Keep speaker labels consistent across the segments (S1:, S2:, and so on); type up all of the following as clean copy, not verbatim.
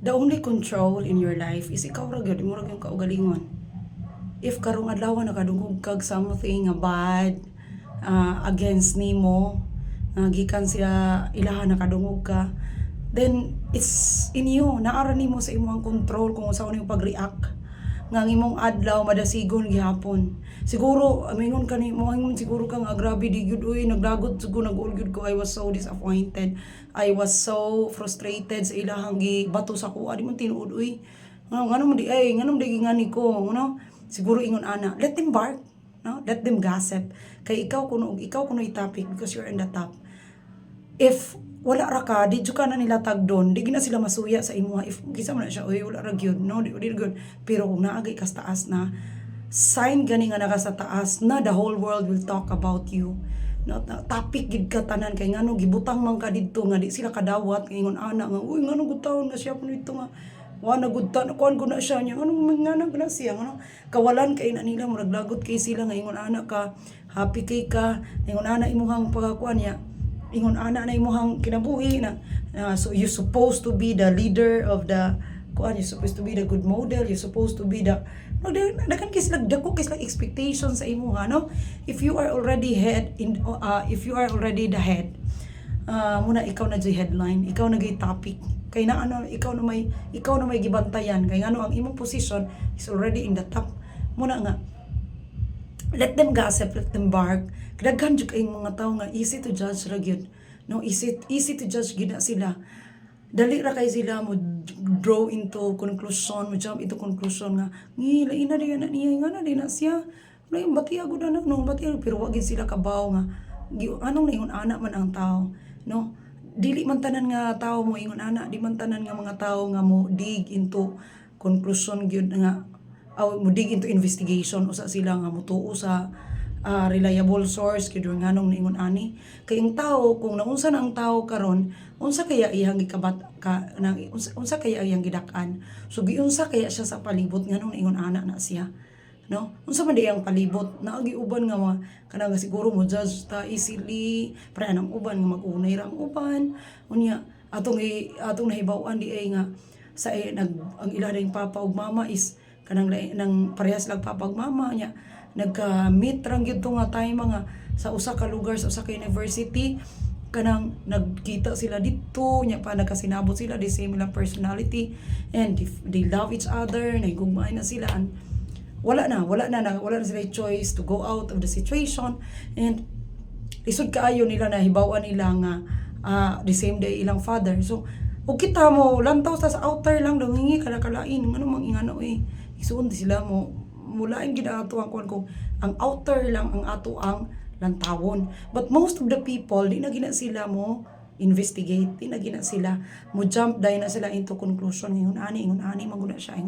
S1: The only control in your life is ikaw ra gyud, imo ra gyud kaugalingon. If karong adlaw nakadungog kag something nga bad against nimo, gikan siya ilaha nakadungog ka, then it's in you. Naara nimo sa imong control kung unsa nimo pag-react nga ang imong adlaw madasigon gihapon. Siguro amingon ka nimo, siguro ka nga grabe di gyud uy, naglagot siguro nag-ul gyud ko. I was so disappointed. I was so frustrated sa ilahang gibato sa ko. Adi man tinuod uy. Ngano man di ay, ngano man di ngani ko, no? Siguro ingon ana, let them bark, no? Let them gossip. Kay ikaw kuno topic because you're in the top. If wala ra ka, di ka na nila tagdon, di gina sila masuya sa imo. If kisa man na siya, uy, wala ra gyud, no, di gyud. Pero kung naagay kas taas na, sign gani nga naka sa taas na the whole world will talk about you. No, topic gid ka tanan kay ngano gibutang man ka didto nga di sila kadawat kay ingon ana nga, uy, ngano gutawon na siya puno dito nga. Wa nagudta na kuan ko na siya niya. Ano nga na siya, ano? Kawalan kay na nila murag lagot kay sila nga ingon ana ka, happy kay ka, ingon ana imuhang pagakuan niya. Ingon ana na imuhang kinabuhi na so you supposed to be the leader of the kuan, you supposed to be the good model, you supposed to be the dakan kay sila dako kay sila expectations sa imo ha, no? If you are already if you are already the head, muna ikaw na jay headline, ikaw na gay topic kay na ano, ikaw na may gibantayan kay ngano ang imong position is already in the top. Muna nga let them gossip, let them bark. Kadaghan jud kay mga tawo nga easy to judge ra gyud. No, easy to judge gid na sila. Dali ra kay sila mo draw into conclusion, mo jump into conclusion nga ngi lain na diyan na niya nga na di na siya. Lain batiya gud na no, batiya pero wa gid sila kabaw nga anong naingon ana man ang tao, no? Dili man tanan nga tao mo ingon ana, di man tanan nga mga tao nga mo dig into conclusion gyud nga mo dig into investigation usa sila nga mutuo sa reliable source kay during nganong niingon ani kay ang tao kung naunsa na ang tao karon unsa kaya iyang gikabat ka nang unsa kaya iyang gidak-an, so giunsa kaya siya sa palibot nganong niingon ana na siya, no? Unsa man diyang palibot na giuban nga kanang siguro mo judge ta easily para nang uban nga mag-unay ra ang uban unya atong nahibaw-an di ay nga sa ang ila ding papa ug mama is kanang nang parehas lang papa ug mama nya nagka-meet rang gyud nga time mga sa usa ka lugar sa usa ka university kanang nagkita sila dito nya pa nagkasinabot sila the same lang personality and if they love each other nahigugmay na sila and wala na sila choice to go out of the situation and lisod kaayo nila nahibaw-an nila nga the same day ilang father. So ug kita mo lantaw sa outer lang daw ngingi kalakalain ngano mang ingano isuon di sila mo mulain gid ato ang kuan kung ang outer lang ang ato ang lantawon, but most of the people di na gina sila mo investigate, di na gina sila mo jump dahil na sila into conclusion ingon ani maguna siya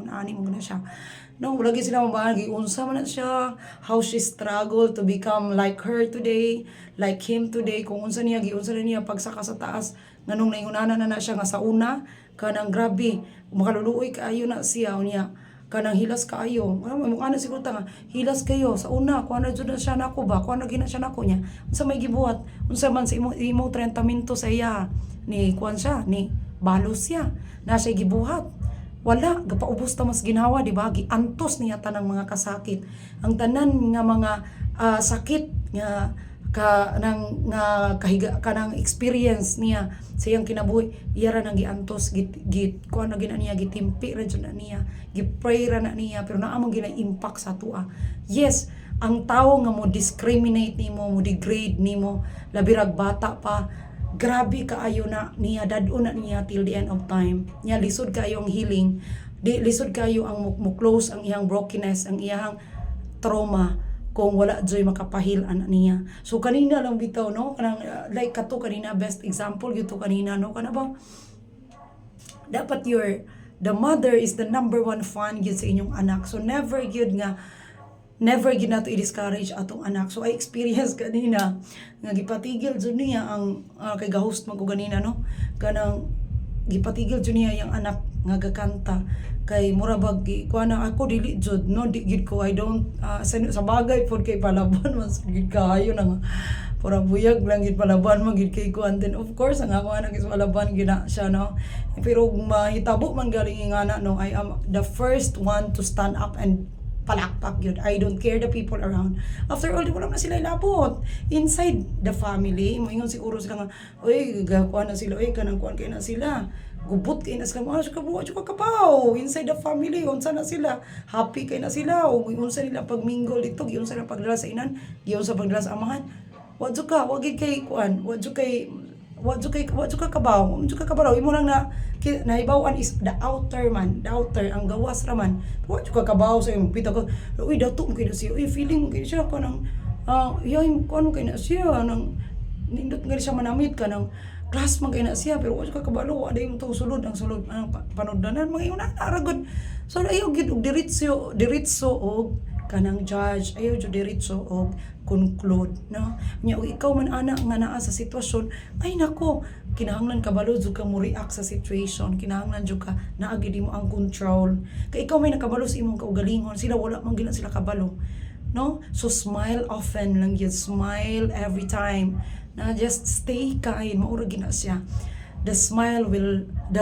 S1: no, wala gid sila mabagi unsa man na siya, how she struggled to become like her today, like him today, kung unsa na niya pagsaka sa taas nganong naingunanan na siya nga sa una kanang grabe makaluluoy kaayo na siya unya kanang hilas kaayo ana siguro ta nga hilas kayo sa una kuan na jud siya nako ba kuan na gina siya nako nya unsa may gibuhat unsa man sa imo tratamento sa iya ni kuan siya ni balos siya na siya gibuhat wala gapaubos ta mas ginawa di ba giantos niya tanang mga kasakit ang tanan nga mga sakit nga kanang experience niya sa iyang kinabuhi iya ra nang giantos git kuan na gina niya gitimpi ra jud na niya gipray ra na niya pero naa man gina impact sa tua. Yes, ang tao nga mo discriminate nimo mo degrade nimo labi rag bata pa grabe kaayo na niya dad-on na niya till the end of time niya lisod kaayo ang healing lisod kaayo ang mo close ang iyang brokenness ang iyang trauma kung wala joy makapahil ana niya. So kanina lang bitaw no kanang like kato kanina best example gyud to kanina no kana bang dapat the mother is the number one fan gyud sa inyong anak. So never gyud nato i-discourage atong anak. So I experience kanina nga gipatigil jud niya ang kay ga-host man ko ganina no kanang gipatigil jud niya yang anak nga gakanta kay mura bag kuha na ako dili jud no di gid ko I don't sa bagay pod kay palaban mas gid kaayo na nga pura buyag lang gid palaban man gid kay kuan then of course ang ako anak is palaban gina siya no pero mahitabo man galing ingana no I am the first one to stand up and palakpak yun. I don't care the people around. After all, wala na sila ilabot. Inside the family, moingon siguro sila nga, oy, gakuan na sila, oy, kanang kuan kayo na sila. Gubot kayo na sila, ano siya kabuha, siya kapaw. Inside the family, unsa na sila. Happy kayo na sila. O unsa nila pagmingle dito, unsa nila pagdala sa inan, unsa pagdala sa amahan. Wadyo ka, wagi kay kuan, wadyo ka kabaw, imo lang na naibawan is the outer man, the outer ang gawas raman. Wadyo ka kabaw sa imong pita ko. Uy, dato mo kay na siya. Uy, feeling mo kay siya kanang yoy ko ano kay na siya nang nindot nga siya manamit ka nang class man kay na siya pero wadyo ka kabalo, aday mo tong sulod ang panuddanan mga una aragod. So ayo gid og diretso og kanang judge, ayo jud diretso og conclude no nya og ikaw man ana nga naa sa sitwasyon ay nako kinahanglan kabalo jud ka mo react sa situation kinahanglan jud ka naa gid mo ang control kay ikaw may nakabalo sa imong kaugalingon sila wala man gina sila kabalo no so smile often lang yun smile every time na just stay kind maura gina siya the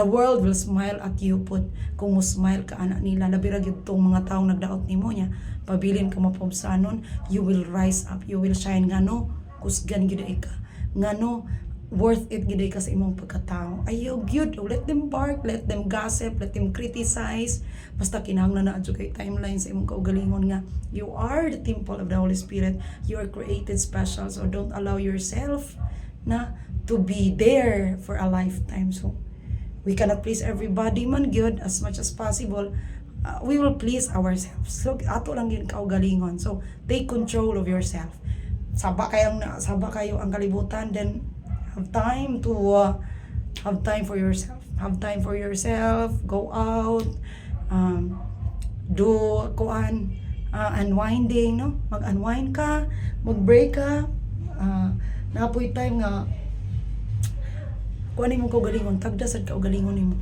S1: world will smile at you put kung mo smile ka ana nila labi ra gyud tong mga taong nagdaot nimo nya pabilin ka mapobsanon you will rise up you will shine ngano kusgan gyud ka ngano worth it gyud ka sa imong pagkatao ayo gyud let them bark let them gossip let them criticize basta kinahanglan na adto kay timeline sa imong kaugalingon nga you are the temple of the Holy Spirit you are created special so don't allow yourself na to be there for a lifetime so we cannot please everybody man gyud as much as possible we will please ourselves so ato lang yun kaugalingon so take control of yourself saba kayo ang kalibutan then have time for yourself go out do kuan unwinding no mag-unwind ka mag-break ka napoy time nga kuan imong kaugalingon tagda sad kaugalingon nimo